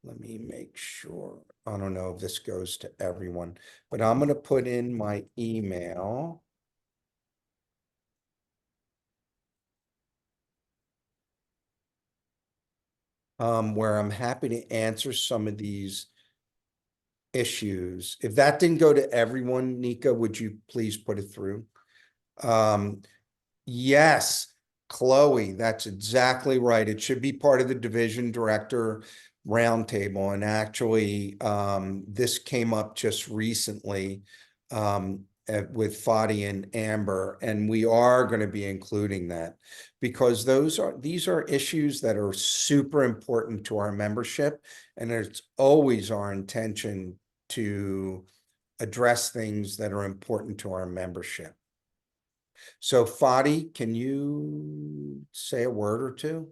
[SPEAKER 2] Let me make sure. I don't know if this goes to everyone, but I'm going to put in my email. Where I'm happy to answer some of these issues. If that didn't go to everyone, Nika, would you please put it through? Yes, Chloe, that's exactly right. It should be part of the division director roundtable. And actually, this came up just recently with Fadi and Amber, and we are going to be including that because these are issues that are super important to our membership, and it's always our intention to address things that are important to our membership. So Fadi, can you say a word or two?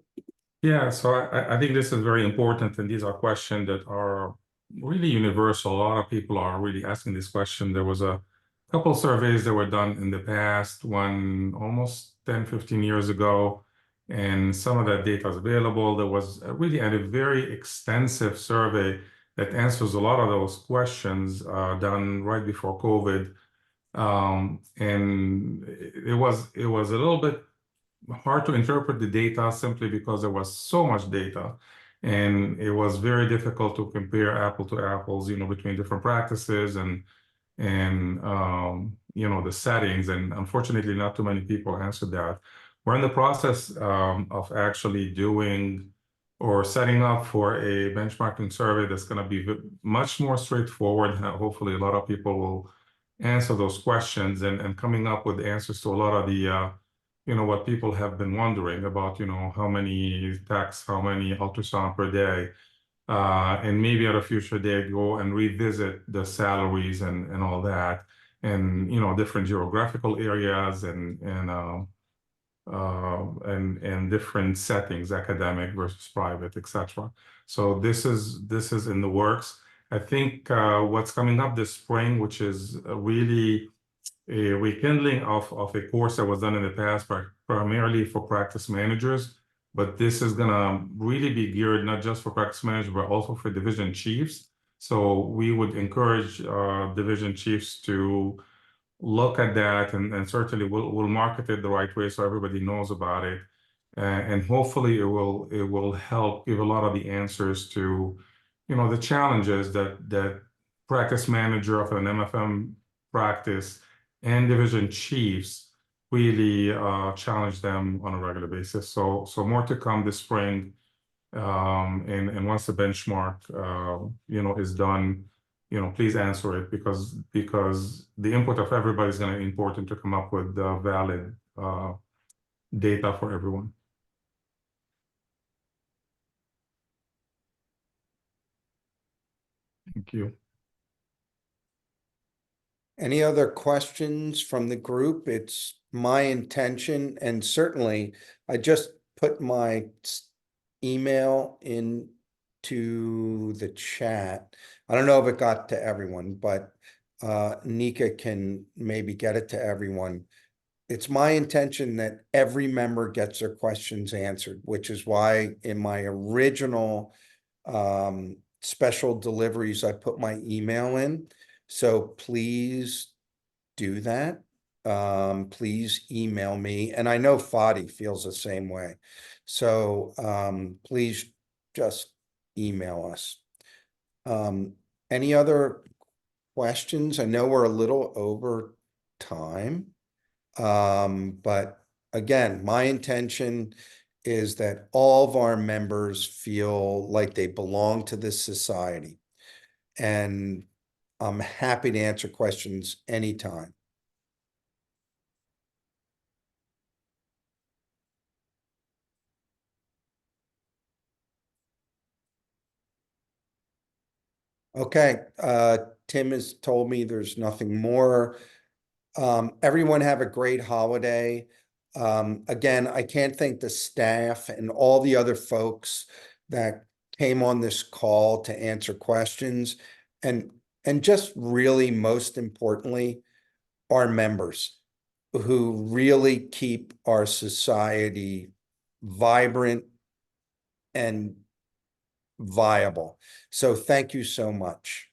[SPEAKER 9] Yeah, so I think this is very important, and these are questions that are really universal. A lot of people are really asking this question. There was a couple surveys that were done in the past, one almost 10, 15 years ago, and some of that data is available. There was really a very extensive survey that answers a lot of those questions done right before COVID. And it was a little bit hard to interpret the data simply because there was so much data, and it was very difficult to compare apple to apples, between different practices and the settings. And unfortunately, not too many people answered that. We're in the process of actually doing or setting up for a benchmarking survey that's going to be much more straightforward. Hopefully, a lot of people will answer those questions and coming up with answers to a lot of the what people have been wondering about, how many techs, how many ultrasound per day, and maybe at a future date go and revisit the salaries and all that, and different geographical areas and different settings, academic versus private, etc. So this is in the works. I think what's coming up this spring, which is really a rekindling of a course that was done in the past, but primarily for practice managers. But this is gonna really be geared not just for practice managers, but also for division chiefs. So we would encourage division chiefs to look at that, and certainly we'll market it the right way so everybody knows about it. And hopefully it will help give a lot of the answers to, the challenges that practice manager of an MFM practice and division chiefs really challenge them on a regular basis. So more to come this spring. And once the benchmark is done, please answer it because the input of everybody is going to be important to come up with valid data for everyone. Thank you.
[SPEAKER 2] Any other questions from the group? It's my intention, and certainly I just put my email into the chat. I don't know if it got to everyone, but Nika can maybe get it to everyone. It's my intention that every member gets their questions answered, which is why in my original special deliveries, I put my email in. So please do that. Please email me. And I know Fadi feels the same way. So please just email us. Any other questions? I know we're a little over time. But again, my intention is that all of our members feel like they belong to this society. And I'm happy to answer questions anytime. Okay, Tim has told me there's nothing more. Everyone have a great holiday. Again, I can't thank the staff and all the other folks that came on this call to answer questions. And just really most importantly, our members who really keep our society vibrant and viable. So thank you so much.